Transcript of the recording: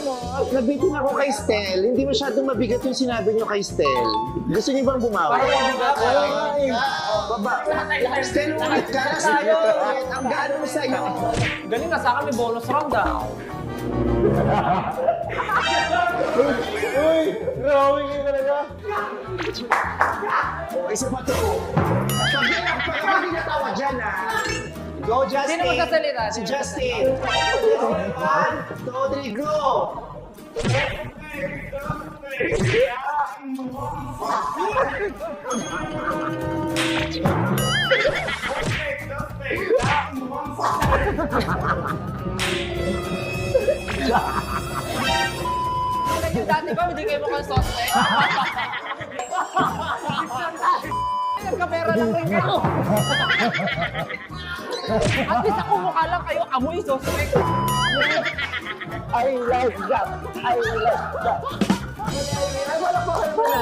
mo, nabitin ako kay Stel. Hindi masyadong mabigat yung sinabi niyo kay Stel. Gusto niyo bang bumawi? Baba. Stel, ulit ka. Sige, ulit. Ang gaano mo sa'yo. Galing na sa akin, may bonus round ah. Uy! Grabe kayo talaga! Isa pa to. Pag hindi natawa dyan, ha? Go, Justin! Sino magsasalita? Si Justin! 1, 2, 3, go! Dati ba, hindi kayo mukhang suspect? Nagkapera lang rin kayo. At least ako mukha lang kayo, amoy suspect. I like that! I like that!